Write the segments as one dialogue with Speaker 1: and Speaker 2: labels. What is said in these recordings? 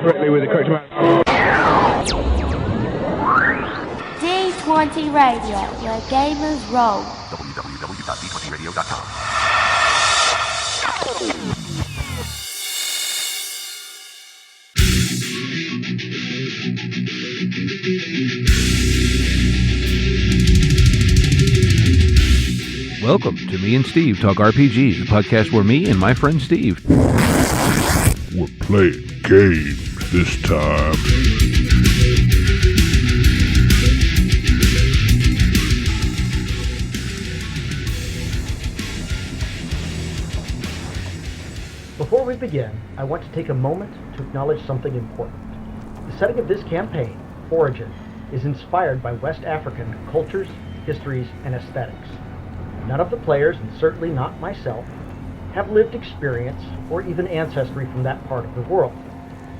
Speaker 1: correctly with the correct amount.
Speaker 2: D20 Radio, where gamers roll.
Speaker 3: www.d20radio.com.
Speaker 4: Welcome to Me and Steve Talk RPG, the podcast where me and my friend Steve...
Speaker 5: We're playing games this time.
Speaker 6: Before we begin, I want to take a moment to acknowledge something important. The setting of this campaign, Origin, is inspired by West African cultures, histories, and aesthetics. None of the players, and certainly not myself, have lived experience or even ancestry from that part of the world.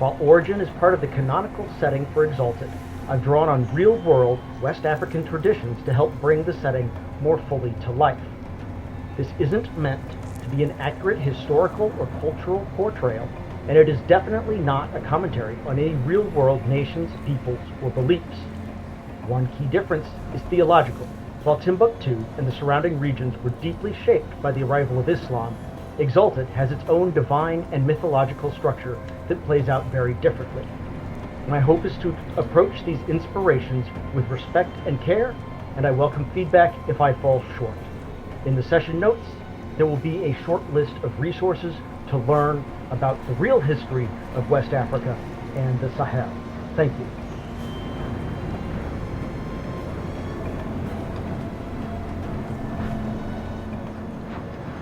Speaker 6: While Origin is part of the canonical setting for Exalted, I've drawn on real-world West African traditions to help bring the setting more fully to life. This isn't meant to be an accurate historical or cultural portrayal, and it is definitely not a commentary on any real-world nations, peoples, or beliefs. One key difference is theological. While Timbuktu and the surrounding regions were deeply shaped by the arrival of Islam, Exalted has its own divine and mythological structure that plays out very differently. My hope is to approach these inspirations with respect and care, and I welcome feedback if I fall short. In the session notes, there will be a short list of resources to learn about the real history of West Africa and the Sahel. Thank you.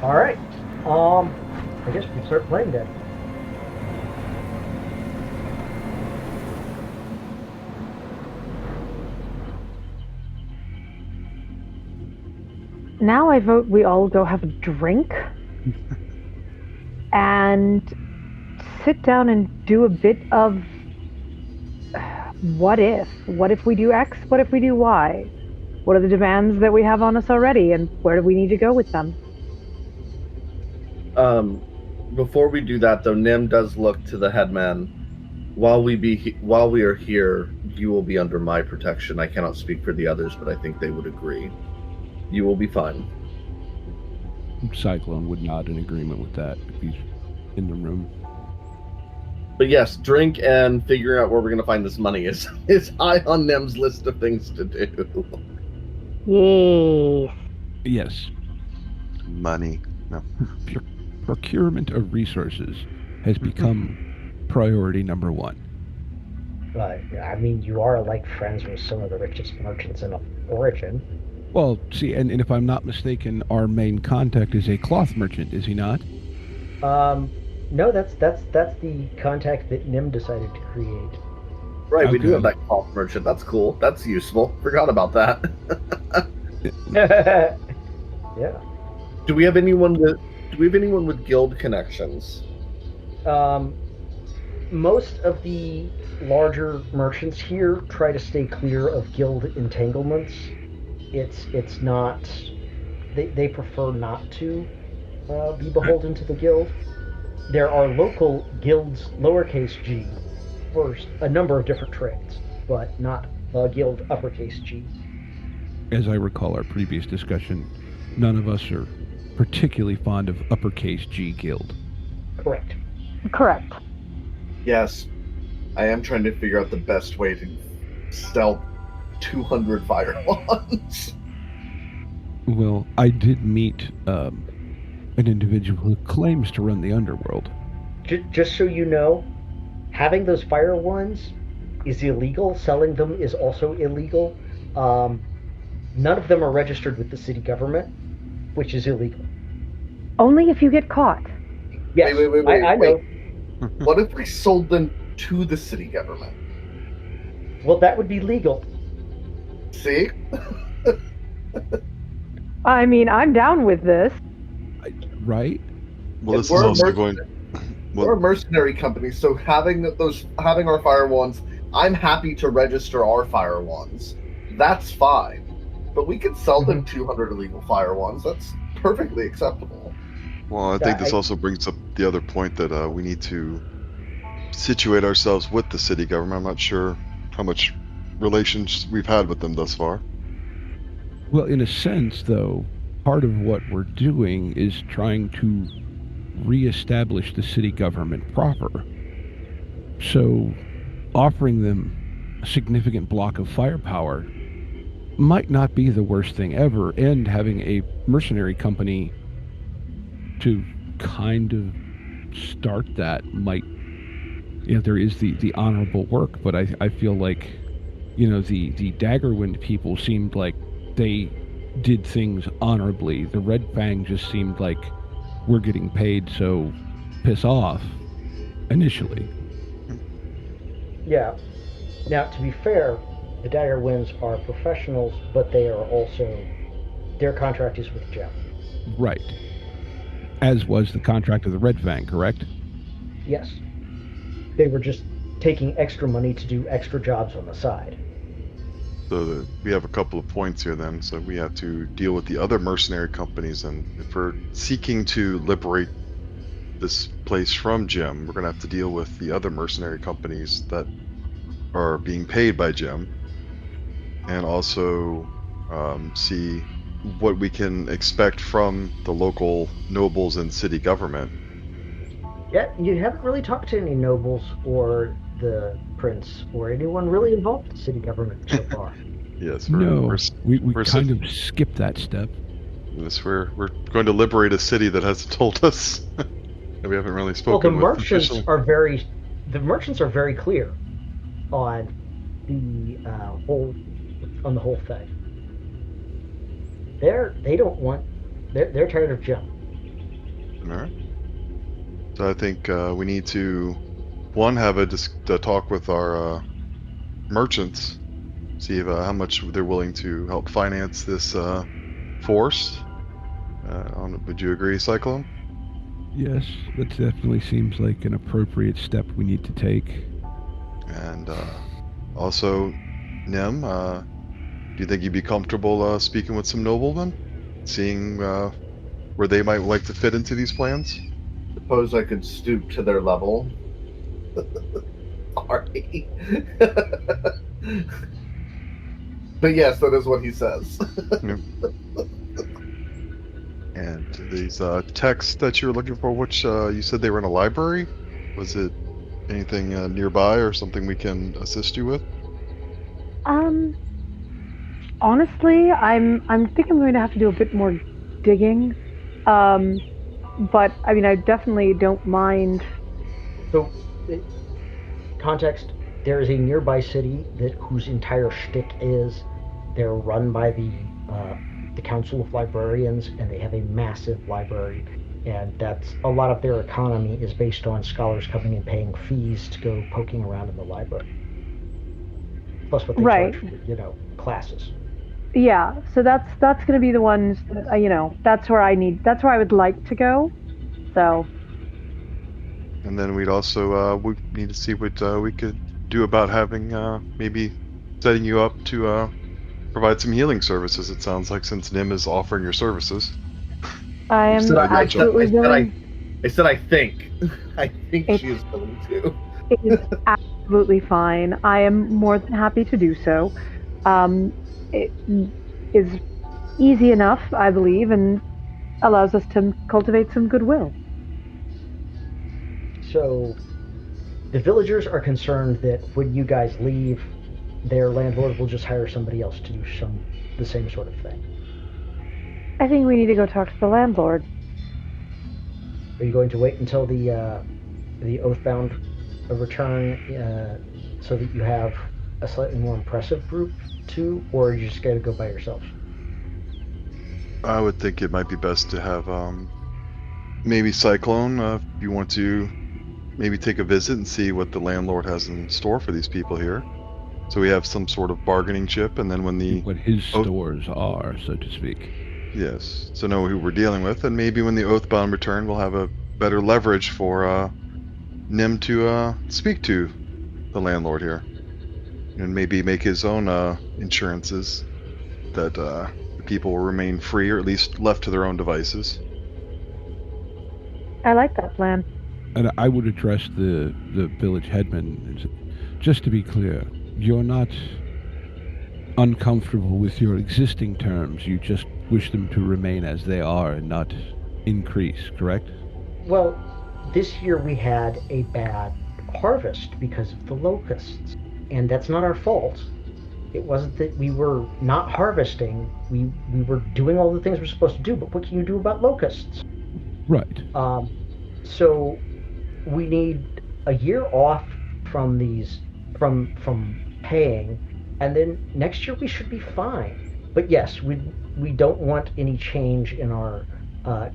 Speaker 6: All right. I guess we can start playing then.
Speaker 7: Now I vote we all go have a drink and sit down and do a bit of what if? What if we do X? What if we do Y? What are the demands that we have on us already, and where do we need to go with them?
Speaker 8: Before we do that, though, Nim does look to the headman. While we are here, you will be under my protection. I cannot speak for the others, but I think they would agree. You will be fine.
Speaker 4: Cyclone would nod in agreement with that if he's in the room.
Speaker 8: But yes, drink and figuring out where we're going to find this money is high on Nim's list of things to do.
Speaker 7: Yes.
Speaker 4: Yes.
Speaker 9: Money. No.
Speaker 4: Procurement of resources has become priority number one.
Speaker 6: I mean, you are like friends with some of the richest merchants in Origin.
Speaker 4: Well, see, and if I'm not mistaken, our main contact is a cloth merchant, is he not?
Speaker 6: No, that's the contact that Nim decided to create.
Speaker 8: Right,
Speaker 4: Okay.
Speaker 8: we do have that cloth merchant. That's cool. That's useful. Forgot about that.
Speaker 6: Yeah.
Speaker 8: Do we have anyone with guild connections?
Speaker 6: Most of the larger merchants here try to stay clear of guild entanglements. It's not. They prefer not to be beholden to the guild. There are local guilds, lowercase g, for a number of different trades, but not the guild, uppercase g.
Speaker 4: As I recall our previous discussion, none of us are particularly fond of uppercase G guild.
Speaker 6: Correct.
Speaker 7: Correct.
Speaker 8: Yes. I am trying to figure out the best way to sell 200 fire wands.
Speaker 4: Well, I did meet an individual who claims to run the underworld.
Speaker 6: Just so you know, having those fire ones is illegal. Selling them is also illegal. None of them are registered with the city government, which is illegal.
Speaker 7: Only if you get caught.
Speaker 6: Yes,
Speaker 8: wait,
Speaker 6: I know.
Speaker 8: What if we sold them to the city government?
Speaker 6: Well, that would be legal.
Speaker 8: See?
Speaker 7: I mean, I'm down with this.
Speaker 4: Right?
Speaker 9: Well, this is also going...
Speaker 8: We're a mercenary company, so having our fire wands, I'm happy to register our fire wands. That's fine. But we could sell them 200 illegal fire wands. That's perfectly acceptable.
Speaker 9: Well, I think this also brings up the other point that we need to situate ourselves with the city government. I'm not sure how much relations we've had with them thus far.
Speaker 4: Well, in a sense, though, part of what we're doing is trying to reestablish the city government proper. So, offering them a significant block of firepower might not be the worst thing ever, and having a mercenary company to kind of start that might, there is the honorable work, but I feel like, the Daggerwind people seemed like they did things honorably. The Red Fang just seemed like we're getting paid, so piss off, initially.
Speaker 6: Yeah. Now, to be fair, the Daggerwinds are professionals, but they are also, their contract is with Gem.
Speaker 4: Right. As was the contract of the Red Fang, correct?
Speaker 6: Yes. They were just taking extra money to do extra jobs on the side.
Speaker 9: So we have a couple of points here then. So we have to deal with the other mercenary companies, and if we're seeking to liberate this place from Gem, we're going to have to deal with the other mercenary companies that are being paid by Gem, and also see what we can expect from the local nobles and city government.
Speaker 6: Yeah, you haven't really talked to any nobles or the prince or anyone really involved in city government so far.
Speaker 9: Yes,
Speaker 4: we kind of skipped that step.
Speaker 9: Yes, we're going to liberate a city that hasn't told us. And we haven't really spoken
Speaker 6: well,
Speaker 9: with official...
Speaker 6: the merchants are very clear on the whole thing. They're tired of Gem.
Speaker 9: All right. So I think we need to, one, have a talk with our merchants, see if, how much they're willing to help finance this force. Would you agree, Cyclone?
Speaker 4: Yes, that definitely seems like an appropriate step we need to take.
Speaker 9: And also, Nem, do you think you'd be comfortable speaking with some noblemen, seeing where they might like to fit into these plans?
Speaker 8: Suppose I could stoop to their level. Sorry. But yes, that is what he says.
Speaker 9: Yep. And these texts that you were looking for, which you said they were in a library? Was it anything nearby or something we can assist you with?
Speaker 7: Honestly, I think I'm going to have to do a bit more digging. But I mean, I definitely don't mind.
Speaker 6: So, context: there is a nearby city whose entire shtick is they're run by the Council of Librarians, and they have a massive library, and that's a lot of their economy is based on scholars coming and paying fees to go poking around in the library. Plus what they charge for, classes.
Speaker 7: Yeah, so that's going to be the ones that, that's where I would like to go. So.
Speaker 9: And then we'd also we need to see what we could do about having maybe setting you up to provide some healing services. It sounds like, since Nim is offering your services.
Speaker 7: I am absolutely willing.
Speaker 8: I said I think. I think she is willing to.
Speaker 7: It is absolutely fine. I am more than happy to do so. It is easy enough, I believe, and allows us to cultivate some goodwill.
Speaker 6: So, the villagers are concerned that when you guys leave, their landlord will just hire somebody else to do the same sort of thing.
Speaker 7: I think we need to go talk to the landlord.
Speaker 6: Are you going to wait until the Oathbound return so that you have a slightly more impressive group too, or are you just going to go by yourself?
Speaker 9: I would think it might be best to have maybe Cyclone, if you want to maybe take a visit and see what the landlord has in store for these people here. So we have some sort of bargaining chip, and then when
Speaker 4: what his stores are, so to speak.
Speaker 9: Yes, so know who we're dealing with, and maybe when the Oathbound return, we'll have a better leverage for Nim to speak to the landlord here, and maybe make his own insurances that the people will remain free, or at least left to their own devices.
Speaker 7: I like that plan.
Speaker 4: And I would address the village headman. Just to be clear, you're not uncomfortable with your existing terms. You just wish them to remain as they are and not increase, correct?
Speaker 6: Well, this year we had a bad harvest because of the locusts, and that's not our fault. It wasn't that we were not harvesting. We were doing all the things we're supposed to do, but what can you do about locusts?
Speaker 4: Right.
Speaker 6: So we need a year off from these, from paying, and then next year we should be fine. But yes, we don't want any change in our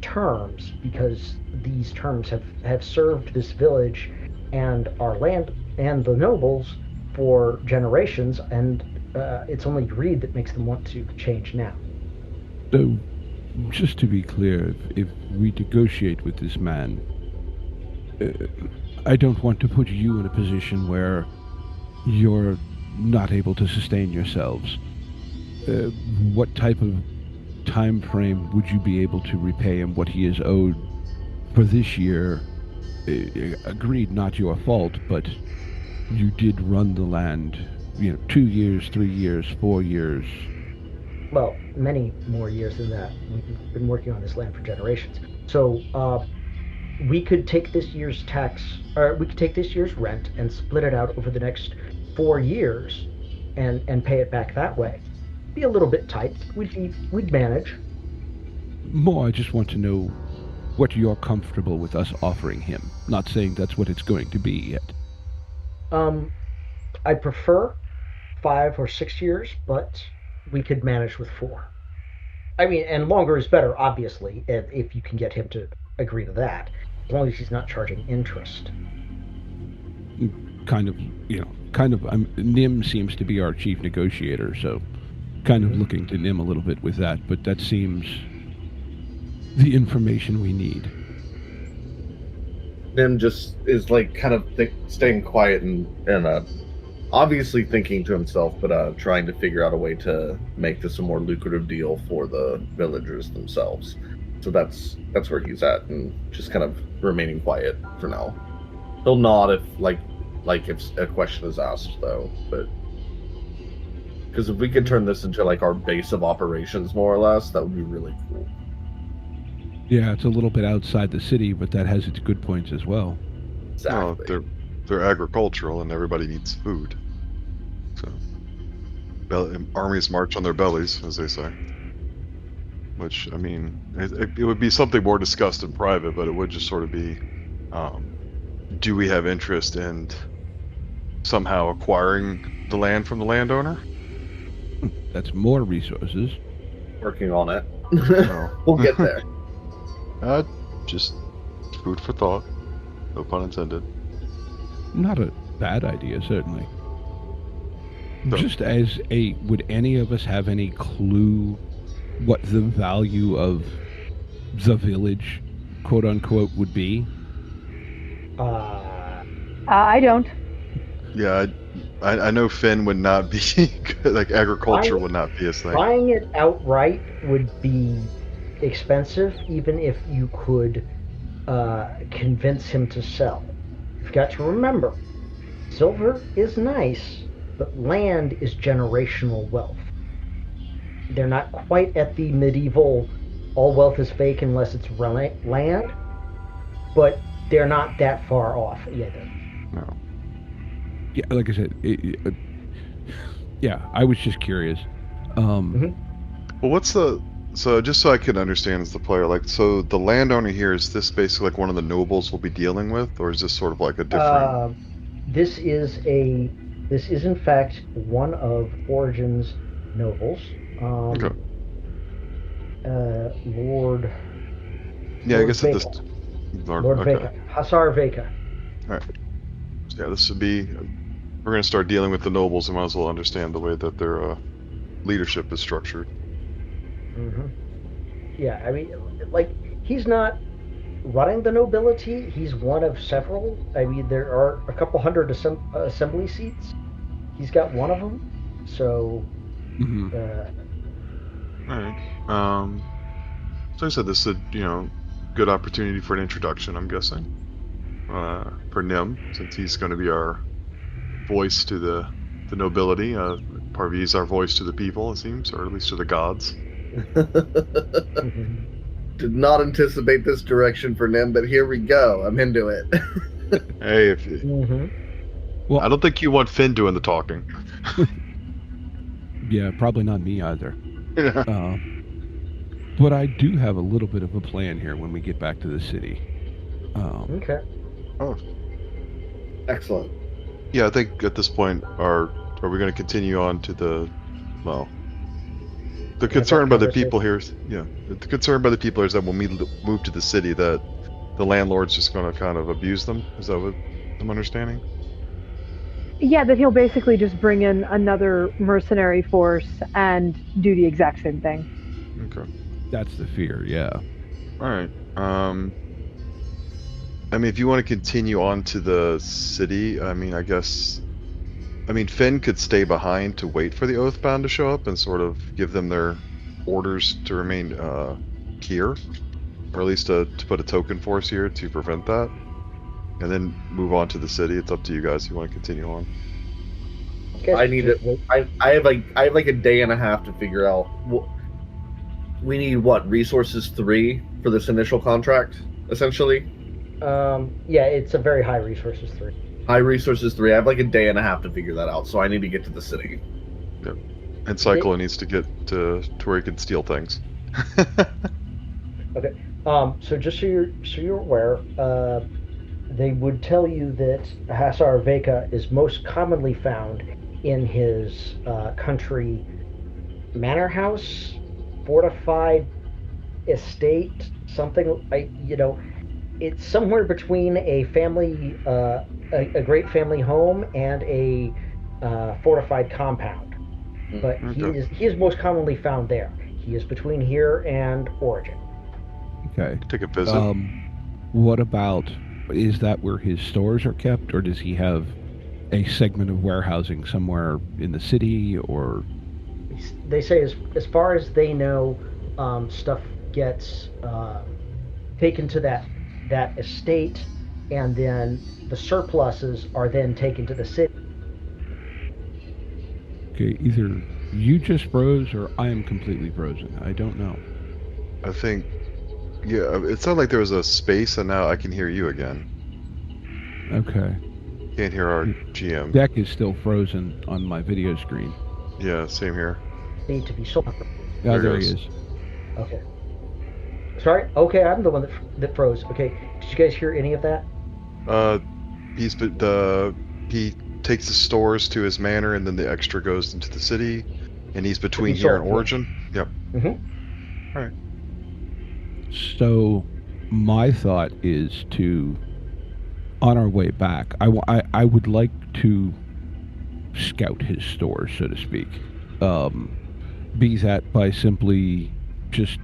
Speaker 6: terms, because these terms have served this village and our land and the nobles for generations, and it's only greed that makes them want to change now.
Speaker 4: So, just to be clear, if we negotiate with this man, I don't want to put you in a position where you're not able to sustain yourselves. What type of time frame would you be able to repay him what he is owed for this year? Agreed, not your fault, but you did run the land, 2 years, 3 years, 4 years.
Speaker 6: Well, many more years than that. We've been working on this land for generations. So we could take this year's we could take this year's rent and split it out over the next 4 years, and pay it back that way. Be a little bit tight. We'd manage.
Speaker 4: More, I just want to know what you're comfortable with us offering him. Not saying that's what it's going to be yet.
Speaker 6: I prefer 5 or 6 years, but we could manage with 4. I mean, and longer is better, obviously, if you can get him to agree to that, as long as he's not charging interest.
Speaker 4: Nim seems to be our chief negotiator, so kind of looking to Nim a little bit with that, but that seems the information we need.
Speaker 8: Nim just is like kind of staying quiet and obviously thinking to himself, but trying to figure out a way to make this a more lucrative deal for the villagers themselves. So that's where he's at, and just kind of remaining quiet for now. He'll nod if if a question is asked, though. But because if we could turn this into like our base of operations, more or less, that would be really cool.
Speaker 4: Yeah, it's a little bit outside the city, but that has its good points as well.
Speaker 8: Exactly.
Speaker 9: Oh, they're agricultural, and everybody needs food. So, armies march on their bellies, as they say. Which, I mean, it would be something more discussed in private, but it would just sort of be, do we have interest in somehow acquiring the land from the landowner?
Speaker 4: That's more resources.
Speaker 8: Working on it.
Speaker 9: No.
Speaker 8: We'll get there.
Speaker 4: Just
Speaker 9: food for thought. No pun intended.
Speaker 4: Not a bad idea, certainly.
Speaker 9: No.
Speaker 4: Just as would any of us have any clue what the value of the village, quote unquote, would be?
Speaker 7: I don't.
Speaker 9: Yeah, I know Finn would not be like agriculture would not be his thing.
Speaker 6: Buying it outright would be expensive, even if you could convince him to sell. You've got to remember, silver is nice, but land is generational wealth. They're not quite at the medieval all wealth is fake unless it's land, but they're not that far off either.
Speaker 9: No.
Speaker 4: Yeah, like I said, yeah, I was just curious.
Speaker 9: Well, so just so I can understand as the player, so the landowner here, is this basically like one of the nobles we'll be dealing with, or is this sort of like a different?
Speaker 6: This is in fact one of Origin's nobles.
Speaker 9: Okay.
Speaker 6: Lord.
Speaker 9: Yeah, I guess
Speaker 6: Veyca.
Speaker 9: at this.
Speaker 6: Lord
Speaker 9: okay.
Speaker 6: Veyca. Hussar Veyca.
Speaker 9: All right. So yeah, this would be. We're going to start dealing with the nobles, and might as well understand the way that their leadership is structured.
Speaker 6: Mm-hmm. Yeah, I mean, he's not running the nobility. He's one of several. I mean, there are a couple hundred assembly seats. He's got one of them. So.
Speaker 4: Mm-hmm.
Speaker 9: All right. So I said this is a good opportunity for an introduction, I'm guessing. for Nim, since he's going to be our voice to the nobility. Parviz, our voice to the people, it seems, or at least to the gods.
Speaker 8: Did not anticipate this direction for Nim, but here we go. I'm into it.
Speaker 9: Hey,
Speaker 4: Well,
Speaker 9: I don't think you want Finn doing the talking.
Speaker 4: Yeah, probably not me either. But I do have a little bit of a plan here when we get back to the city.
Speaker 6: Okay.
Speaker 9: Oh,
Speaker 8: Excellent.
Speaker 9: yeah. I think at this point, are we going to continue on to the concern by the people here? The concern by the people is that when we move to the city, that the landlord's just going to kind of abuse them. Is that what I'm understanding?
Speaker 7: Yeah, that he'll basically just bring in another mercenary force and do the exact same thing.
Speaker 9: Okay.
Speaker 4: That's the fear, yeah.
Speaker 9: All right. I mean, if you want to continue on to the city, I mean, Finn could stay behind to wait for the Oathbound to show up and sort of give them their orders to remain here, or at least to put a token force here to prevent that, and then move on to the city. It's up to you guys if you want to continue on.
Speaker 8: I need it. I have like a day and a half to figure out. We need what, resources 3 for this initial contract, essentially.
Speaker 6: Yeah, it's a very high resources 3.
Speaker 8: High resources 3. I have like a day and a half to figure that out, so I need to get to the city.
Speaker 9: Yep. And Cyclone needs to get to where he can steal things.
Speaker 6: Okay. So just so you're aware, they would tell you that Lord Veyca is most commonly found in his country manor house, fortified estate, something like, it's somewhere between a family, a great family home and a fortified compound. But he is most commonly found there. He is between here and Origin.
Speaker 4: Okay.
Speaker 9: Take a visit.
Speaker 4: What about, is that where his stores are kept, or does he have a segment of warehousing somewhere in the city, or?
Speaker 6: They say as far as they know, stuff gets taken to that estate, and then the surpluses are then taken to the city.
Speaker 4: Okay, either you just froze or I am completely frozen. I don't know.
Speaker 9: I think, yeah, it sounded like there was a space, and now I can hear you again.
Speaker 4: Okay.
Speaker 9: Can't hear our GM.
Speaker 4: Deck is still frozen on my video screen.
Speaker 9: Yeah, same here.
Speaker 6: Need to be sold.
Speaker 4: Oh, there he is.
Speaker 6: Okay. Sorry. Okay, I'm the one that froze. Okay. Did you guys hear any of that?
Speaker 9: He takes the stores to his manor, and then the extra goes into the city, and he's between here and Origin. Yep.
Speaker 6: Mm-hmm.
Speaker 9: All right.
Speaker 4: So, my thought is to, on our way back, I would like to scout his stores, so to speak. Be that by simply just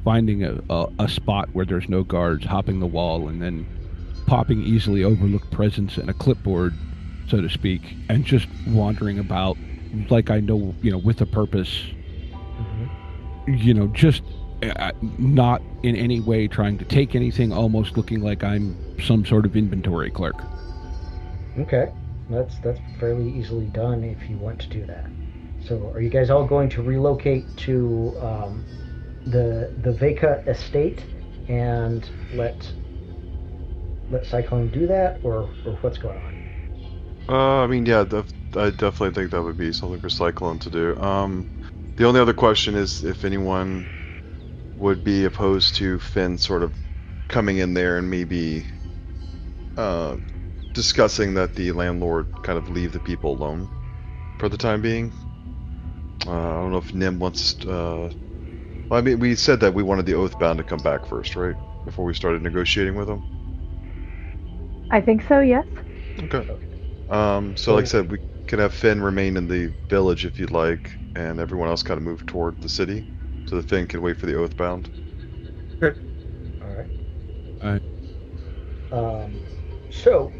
Speaker 4: finding a spot where there's no guards, hopping the wall, and then popping easily overlooked presents and a clipboard, so to speak, and just wandering about like I know, with a purpose. Mm-hmm. Just not in any way trying to take anything, almost looking like I'm some sort of inventory clerk.
Speaker 6: Okay, that's fairly easily done if you want to do that. So, are you guys all going to relocate to the Veyca estate and let Cyclone do that, or what's going on?
Speaker 9: I mean, yeah, I definitely think that would be something for Cyclone to do. The only other question is if anyone would be opposed to Finn sort of coming in there and maybe discussing that the landlord kind of leave the people alone for the time being. I don't know if Nim wants. Well, I mean, we said that we wanted the Oathbound to come back first, right? Before we started negotiating with him.
Speaker 7: I think so, yes.
Speaker 9: Okay. So like I said, we could have Finn remain in the village if you'd like, and everyone else kind of move toward the city, so that Finn can wait for the Oathbound.
Speaker 8: Okay.
Speaker 6: All right. So,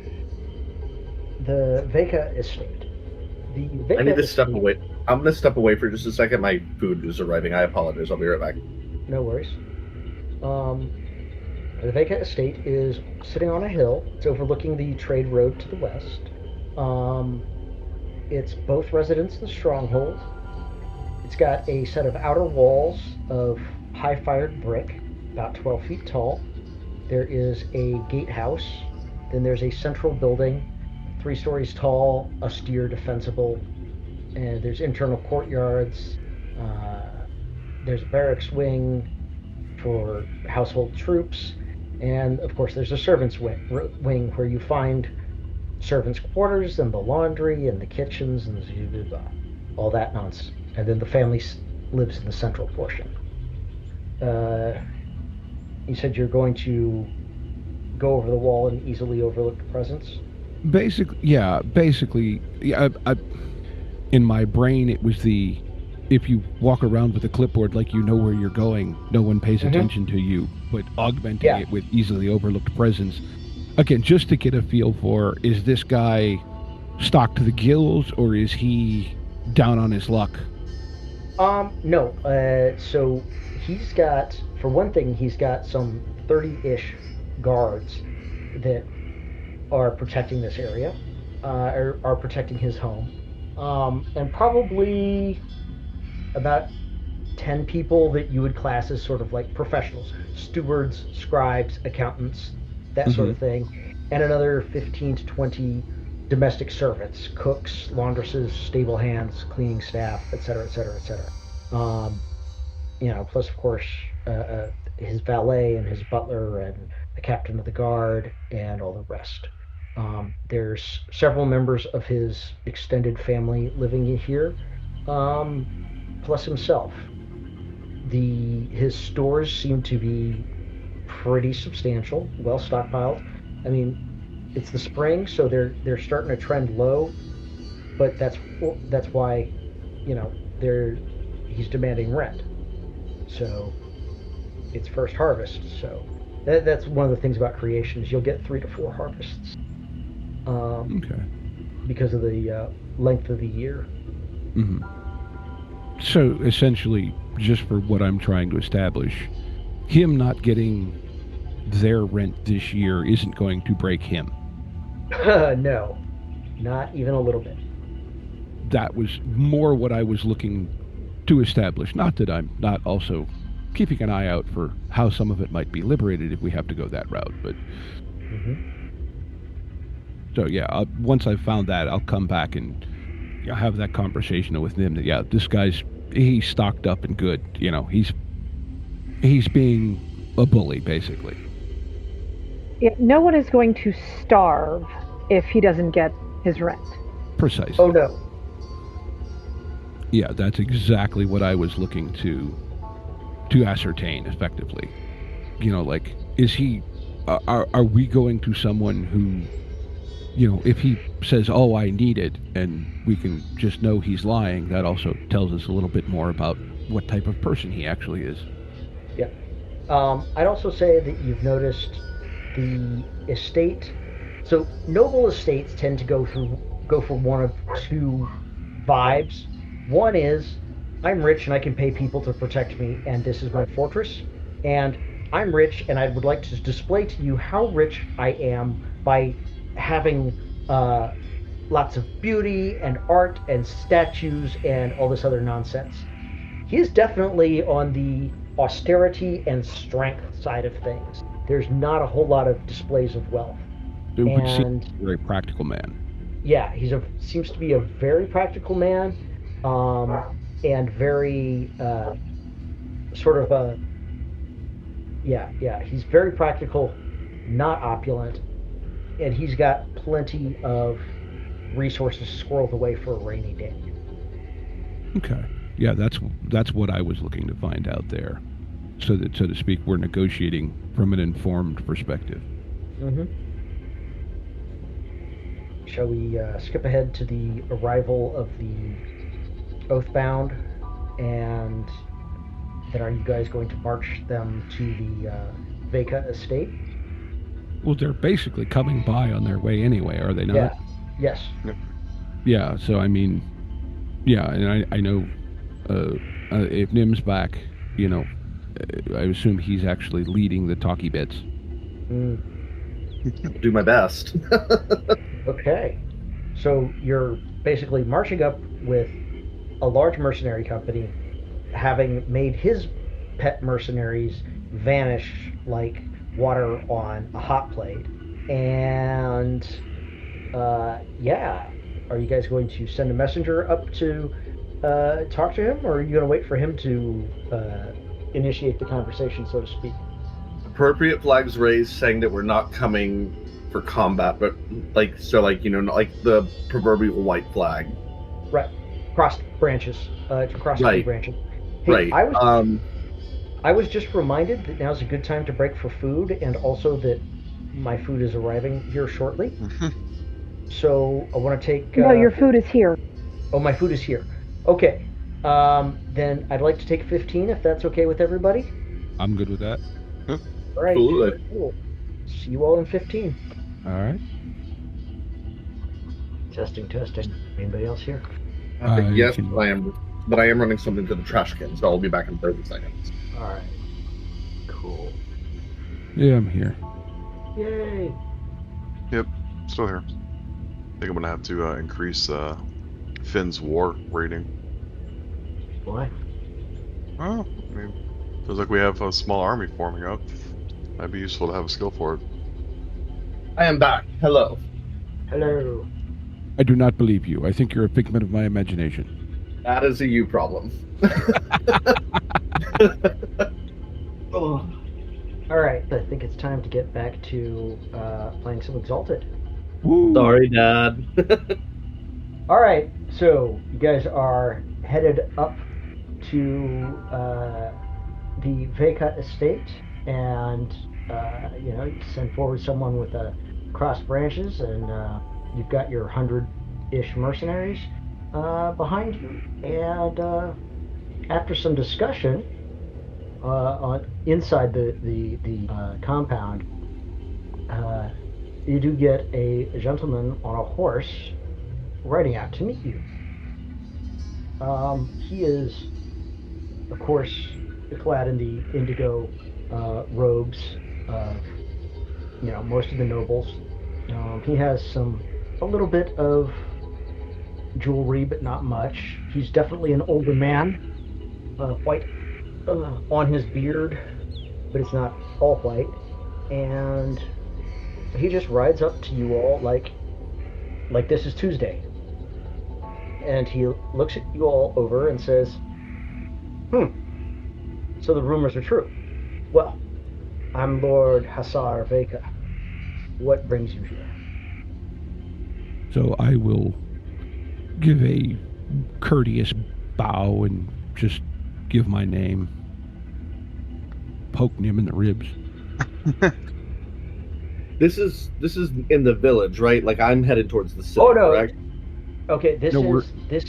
Speaker 6: the Veyca estate. I
Speaker 8: need to step away. I'm going to step away for just a second. My food is arriving. I apologize. I'll be right back.
Speaker 6: No worries. The Veyca estate is sitting on a hill. It's overlooking the trade road to the west. It's both residence and stronghold. It's got a set of outer walls of high-fired brick, about 12 feet tall. There is a gatehouse. Then there's a central building, 3 stories tall, austere, defensible. And there's internal courtyards. There's a barracks wing for household troops. And, of course, there's a servants' wing where you find servants' quarters and the laundry and the kitchens and all that nonsense. And then the family lives in the central portion. You said you're going to go over the wall and easily overlook the presence?
Speaker 4: Basically, yeah. In my brain, it was if you walk around with a clipboard like you know where you're going, no one pays attention to you, but augmenting it with easily overlooked presence. Again, just to get a feel for, is this guy stocked to the gills, or is he down on his luck?
Speaker 6: No. So he's got, for one thing, he's got some 30-ish guards that are protecting this area, or are protecting his home. And probably about 10 people that you would class as sort of like professionals, stewards, scribes, accountants, that sort of thing, and another 15 to 20 domestic servants, cooks, laundresses, stable hands, cleaning staff, etc., etc., etc. Plus of course his valet and his butler and the captain of the guard and all the rest. There's several members of his extended family living here, plus himself. His stores seem to be pretty substantial, well stockpiled. I mean, it's the spring, so they're starting to trend low, but that's why, he's demanding rent. So it's first harvest. So that's one of the things about creation is you'll get 3 to 4 harvests.
Speaker 4: Okay.
Speaker 6: Because of the length of the year.
Speaker 4: Mm-hmm. So essentially, just for what I'm trying to establish, him not getting their rent this year isn't going to break him.
Speaker 6: No, not even a little bit.
Speaker 4: That was more what I was looking to establish. Not that I'm not also keeping an eye out for how some of it might be liberated if we have to go that route, but... So yeah, once I've found that, I'll come back and have that conversation with him. That this guy's he's stocked up and good. He's being a bully basically.
Speaker 7: Yeah, no one is going to starve if he doesn't get his rent.
Speaker 4: Precisely.
Speaker 6: Oh no.
Speaker 4: Yeah, that's exactly what I was looking to ascertain effectively. Is he? Are we going to someone who? If he says, "Oh, I need it," and we can just know he's lying, that also tells us a little bit more about what type of person he actually is.
Speaker 6: Yeah. I'd also say that you've noticed the estate. So noble estates tend to go for one of 2 vibes. One is, I'm rich and I can pay people to protect me, and this is my fortress. And I'm rich and I would like to display to you how rich I am by having lots of beauty and art and statues and all this other nonsense. He is definitely on the austerity and strength side of things. There's not a whole lot of displays of wealth.
Speaker 4: It would seem a very practical man.
Speaker 6: Yeah, seems to be a very practical man, and very sort of a he's very practical, not opulent. And he's got plenty of resources squirreled away for a rainy day.
Speaker 4: Okay. Yeah, that's what I was looking to find out there. So that, so to speak, we're negotiating from an informed perspective.
Speaker 6: Mm-hmm. Shall we skip ahead to the arrival of the Oathbound, and then are you guys going to march them to the Veyca estate?
Speaker 4: Well, they're basically coming by on their way anyway, are they not?
Speaker 6: Yeah. Yes.
Speaker 9: Yep.
Speaker 4: Yeah, so I mean, yeah, and I know if Nim's back, I assume he's actually leading the talkie bits.
Speaker 6: Mm.
Speaker 8: I'll do my best.
Speaker 6: Okay. So you're basically marching up with a large mercenary company, having made his pet mercenaries vanish like water on a hot plate. And, yeah. Are you guys going to send a messenger up to talk to him, or are you going to wait for him to initiate the conversation, so to speak?
Speaker 8: Appropriate flags raised, saying that we're not coming for combat, but like the proverbial white flag.
Speaker 6: Right. Crossed branches. Crossed
Speaker 8: Right.
Speaker 6: branches. Hey,
Speaker 8: Right.
Speaker 6: I was just reminded that now's a good time to break for food, and also that my food is arriving here shortly. So I want to take...
Speaker 7: No, your food is here.
Speaker 6: Oh, my food is here. Okay. Then I'd like to take 15, if that's okay with everybody.
Speaker 4: I'm good with that.
Speaker 6: All right.
Speaker 8: Absolutely.
Speaker 6: Cool. See you all in 15.
Speaker 4: All right.
Speaker 6: Testing. Anybody else here?
Speaker 8: Yes, I am. But I am running something to the trash can, so I'll be back in 30 seconds.
Speaker 6: All right. Cool.
Speaker 4: Yeah, I'm here.
Speaker 6: Yay.
Speaker 9: Yep, still here. I think I'm gonna have to increase Finn's war rating.
Speaker 6: Why?
Speaker 9: Well, I mean, feels like we have a small army forming up. Might be useful to have a skill for it.
Speaker 8: I am back. Hello.
Speaker 6: Hello.
Speaker 4: I do not believe you. I think you're a figment of my imagination.
Speaker 8: That is a you problem.
Speaker 6: Oh. All right. I think it's time to get back to playing some Exalted.
Speaker 4: Woo.
Speaker 8: Sorry, Dad.
Speaker 6: All right. So you guys are headed up to the Veyca estate, and you send forward someone with crossed branches, and you've got your 100-ish mercenaries behind you. And after some discussion inside the compound, you do get a gentleman on a horse riding out to meet you. He is, of course, clad in the indigo robes of most of the nobles. He has a little bit of jewelry, but not much. He's definitely an older man, white on his beard, but it's not all white. And he just rides up to you all like this is Tuesday. And he looks at you all over and says, so the rumors are true. Well, I'm Lord Veyca. What brings you here?
Speaker 4: So I will give a courteous bow and just give my name. Poking him in the ribs.
Speaker 8: This is in the village, right? Like I'm headed towards the city,
Speaker 6: Oh, no.
Speaker 8: correct?
Speaker 6: Okay, this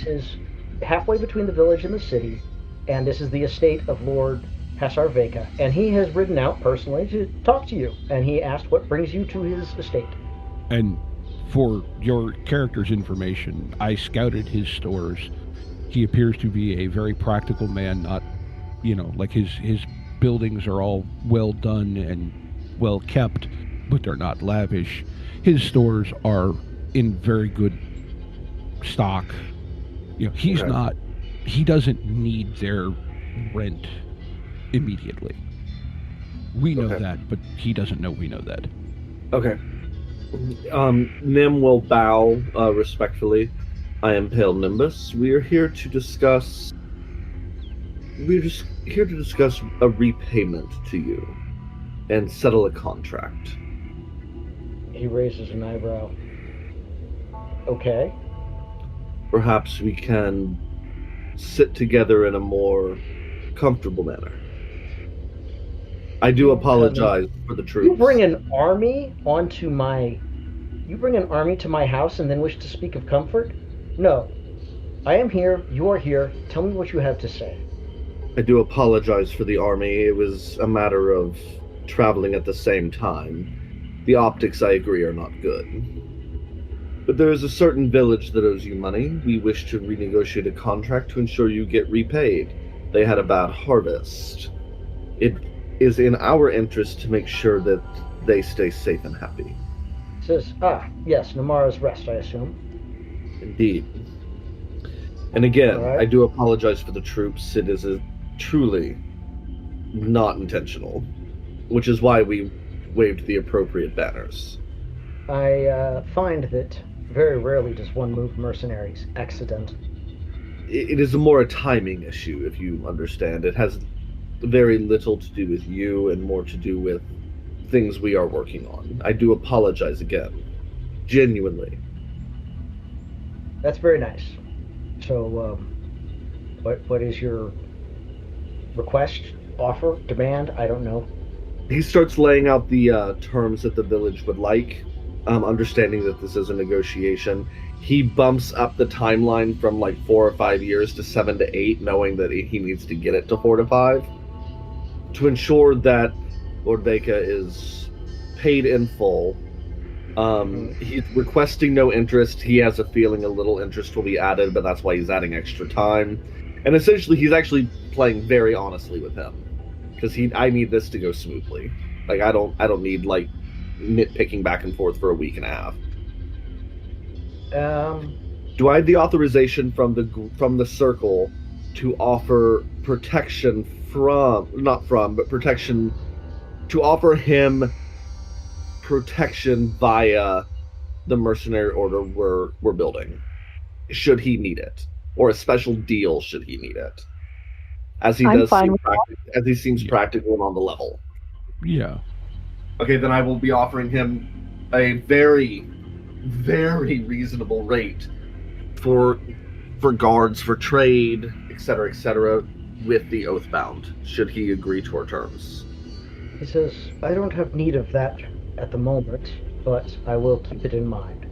Speaker 6: is halfway between the village and the city, and this is the estate of Lord Veyca, and he has ridden out personally to talk to you, and he asked what brings you to his estate.
Speaker 4: And for your character's information, I scouted his stores. He appears to be a very practical man, not, like his buildings are all well done and well kept, but they're not lavish. His stores are in very good stock. He's
Speaker 8: Okay.
Speaker 4: not, he doesn't need their rent immediately. We know
Speaker 8: Okay.
Speaker 4: that, but he doesn't know we know that.
Speaker 8: Okay. Nim will bow respectfully. I am Pale Nimbus. We are here to discuss. We're just here to discuss a repayment to you and settle a contract.
Speaker 6: He raises an eyebrow. Okay.
Speaker 8: Perhaps we can sit together in a more comfortable manner. I do apologize for the truth.
Speaker 6: You bring an army to my house and then wish to speak of comfort? No. I am here, you are here, tell me what you have to say.
Speaker 8: I do apologize for the army. It was a matter of traveling at the same time. The optics, I agree, are not good. But there is a certain village that owes you money. We wish to renegotiate a contract to ensure you get repaid. They had a bad harvest. It is in our interest to make sure that they stay safe and happy.
Speaker 6: Says, yes, Nemara's rest, I assume.
Speaker 8: Indeed. And again,
Speaker 6: All right.
Speaker 8: I do apologize for the troops. It is truly not intentional, which is why we waved the appropriate banners.
Speaker 6: I find that very rarely does one move mercenaries accidentally.
Speaker 8: It is more a timing issue, if you understand. It has very little to do with you and more to do with things we are working on. I do apologize again. Genuinely.
Speaker 6: That's very nice. So, what is your request, offer, demand? I don't know.
Speaker 8: He starts laying out the terms that the village would like, understanding that this is a negotiation. He bumps up the timeline from like 4 or 5 years to 7 to 8, knowing that he needs to get it to 4 to 5, to ensure that Lord Veyca is paid in full. He's requesting no interest. He has a feeling a little interest will be added, but that's why he's adding extra time. And essentially, he's actually playing very honestly with him, because I need this to go smoothly. Like I don't need like nitpicking back and forth for a week and a half. Do I have the authorization from the circle to offer protection to offer him protection via the mercenary order we're building, should he need it, or a special deal should he need it, as he seems practical and on the level?
Speaker 4: Yeah.
Speaker 8: Okay, then I will be offering him a very, very reasonable rate for guards, for trade, etc., with the Oathbound, should he agree to our terms.
Speaker 6: He says, I don't have need of that at the moment, but I will keep it in mind.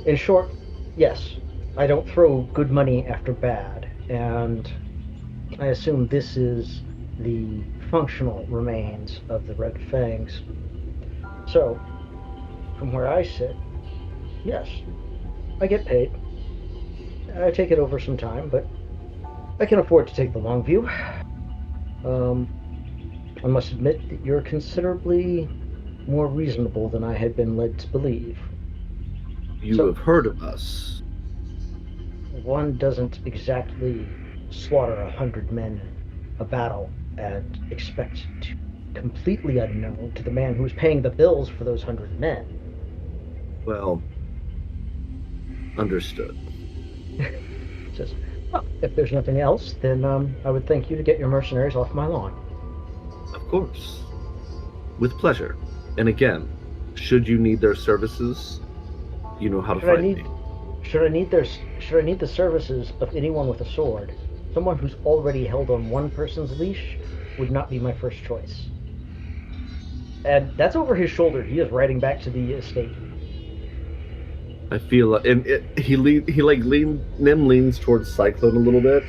Speaker 6: In short, yes, I don't throw good money after bad, and I assume this is the functional remains of the Red Fangs. So, from where I sit, yes, I get paid. I take it over some time, but I can afford to take the long view. I must admit that you're considerably more reasonable than I had been led to believe.
Speaker 8: You have heard of us.
Speaker 6: One doesn't exactly slaughter 100 men in a battle and expect to completely unknown to the man who's paying the bills for those 100 men.
Speaker 8: Well, understood.
Speaker 6: Says, well, if there's nothing else, then I would thank you to get your mercenaries off my lawn.
Speaker 8: Of course. With pleasure. And again, should you need their services, you know how to find me.
Speaker 6: Should I need the services of anyone with a sword, someone who's already held on one person's leash would not be my first choice. And that's over his shoulder. He is riding back to the estate.
Speaker 8: I feel, Nim leans towards Cyclone a little bit.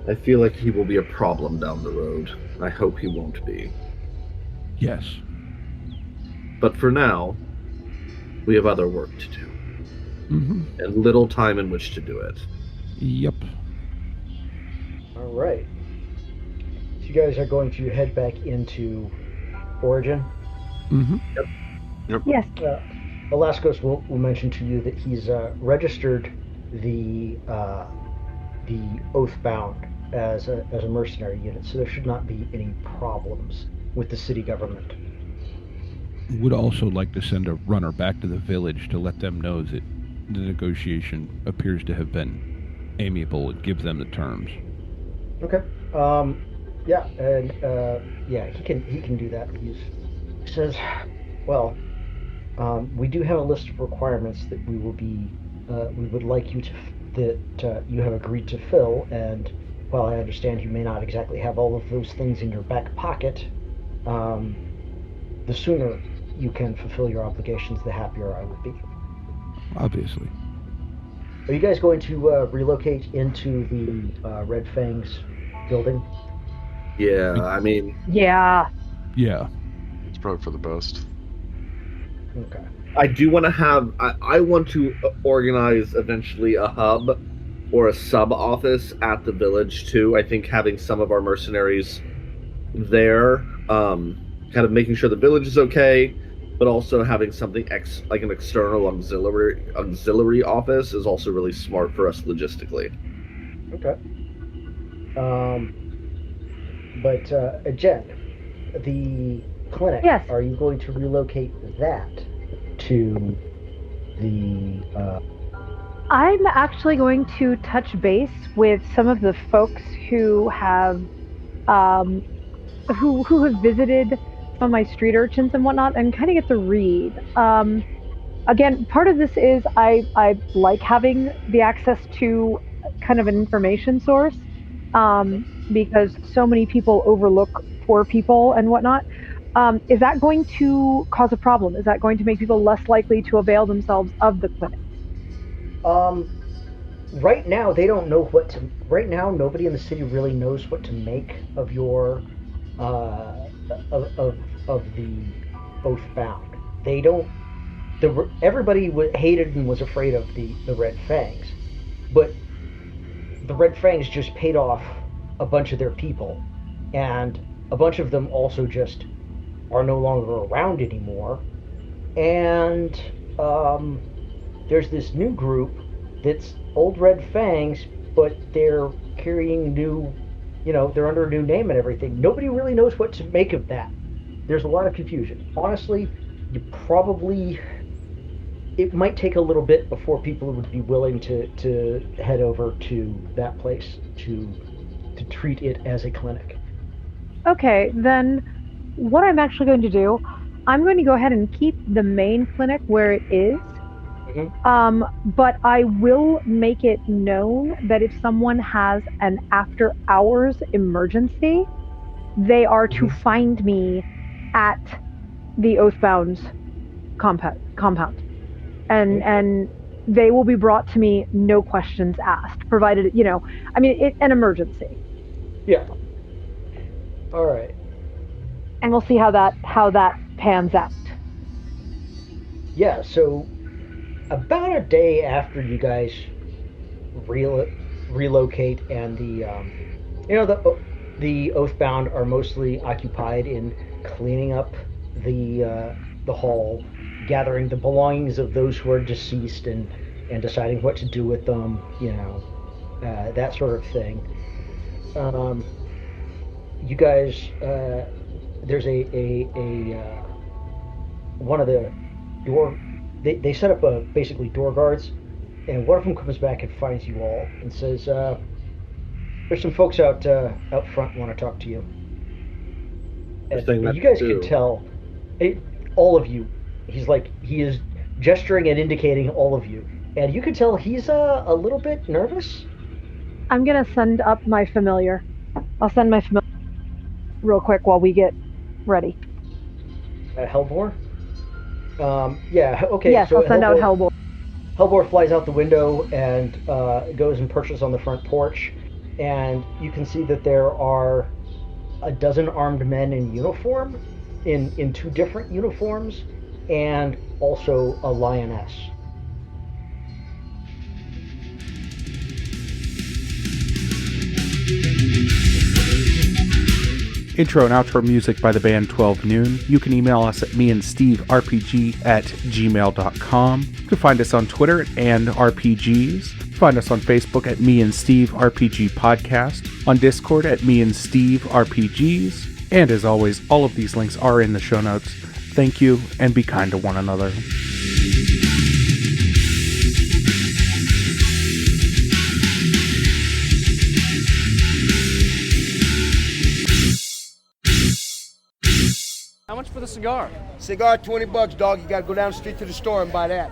Speaker 8: I feel like he will be a problem down the road. I hope he won't be.
Speaker 4: Yes.
Speaker 8: But for now, we have other work to do.
Speaker 4: Mm-hmm.
Speaker 8: And little time in which to do it.
Speaker 4: Yep.
Speaker 6: All right. So you guys are going to head back into Origin?
Speaker 4: Mm-hmm.
Speaker 8: Yep.
Speaker 7: Yes.
Speaker 6: Alaskos will mention to you that he's registered the Oathbound as a mercenary unit, so there should not be any problems with the city government.
Speaker 4: Would also like to send a runner back to the village to let them know that the negotiation appears to have been amiable and give them the terms.
Speaker 6: Okay. Yeah, and he can do that. He says, well, we do have a list of requirements that we would like you that you have agreed to fill, and while I understand you may not exactly have all of those things in your back pocket, the sooner you can fulfill your obligations, the happier I would be.
Speaker 4: Obviously.
Speaker 6: Are you guys going to relocate into the Red Fang's building?
Speaker 8: Yeah, I mean...
Speaker 7: Yeah.
Speaker 4: Yeah.
Speaker 9: It's probably for the best.
Speaker 6: Okay.
Speaker 8: I do want to have... I want to organize eventually a hub or a sub-office at the village, too. I think having some of our mercenaries there, kind of making sure the village is okay, but also having something like an external auxiliary office is also really smart for us logistically.
Speaker 6: Okay. But Jen, the clinic.
Speaker 7: Yes.
Speaker 6: Are you going to relocate that to the?
Speaker 7: I'm actually going to touch base with some of the folks who have who have visited some of my street urchins and whatnot, and kind of get the read. Again, part of this is I like having the access to kind of an information source, because so many people overlook poor people and whatnot. Is that going to cause a problem? Is that going to make people less likely to avail themselves of the clinic?
Speaker 6: Right now, they don't know what to. Right now, nobody in the city really knows what to make of your, of the Oathbound. They don't. Everybody hated and was afraid of the Red Fangs, but the Red Fangs just paid off a bunch of their people, and a bunch of them also just are no longer around anymore. And there's this new group that's old Red Fangs, but they're carrying new, they're under a new name and everything. Nobody really knows what to make of that. There's a lot of confusion. Honestly, it might take a little bit before people would be willing to head over to that place to treat it as a clinic.
Speaker 7: Okay, then what I'm actually going to do, I'm going to go ahead and keep the main clinic where it is.
Speaker 6: Mm-hmm.
Speaker 7: But I will make it known that if someone has an after hours emergency, they are to find me at the Oathbound compound. And they will be brought to me, no questions asked, provided, an emergency.
Speaker 6: Yeah. All right.
Speaker 7: And we'll see how that pans out.
Speaker 6: Yeah, so about a day after you guys relocate, and the Oathbound are mostly occupied in cleaning up the hall, gathering the belongings of those who are deceased, and deciding what to do with them, that sort of thing. You guys, there's a one of the door. They set up basically door guards, and one of them comes back and finds you all and says, "There's some folks out front want to talk to you." And you guys can tell, all of you. He is gesturing and indicating all of you, and you can tell he's a little bit nervous.
Speaker 7: I'm gonna send up my familiar. I'll send my familiar real quick while we get ready.
Speaker 6: Hellbore? Yeah, okay.
Speaker 7: Yes, so I'll send out Hellbore.
Speaker 6: Hellbore flies out the window and goes and perches on the front porch, and you can see that there are a dozen armed men in uniform, in two different uniforms, and also a lioness.
Speaker 1: Intro and outro music by the band 12 Noon. You can email us at meandsteverpg@gmail.com. You can find us on Twitter and RPGs. Find us on Facebook at Me and Steve RPG Podcast, on Discord at Me and Steve RPGs, and as always, all of these links are in the show notes. Thank you, and be kind to one another.
Speaker 3: How much for the cigar?
Speaker 10: Cigar, $20, dog. You gotta go down the street to the store and buy that.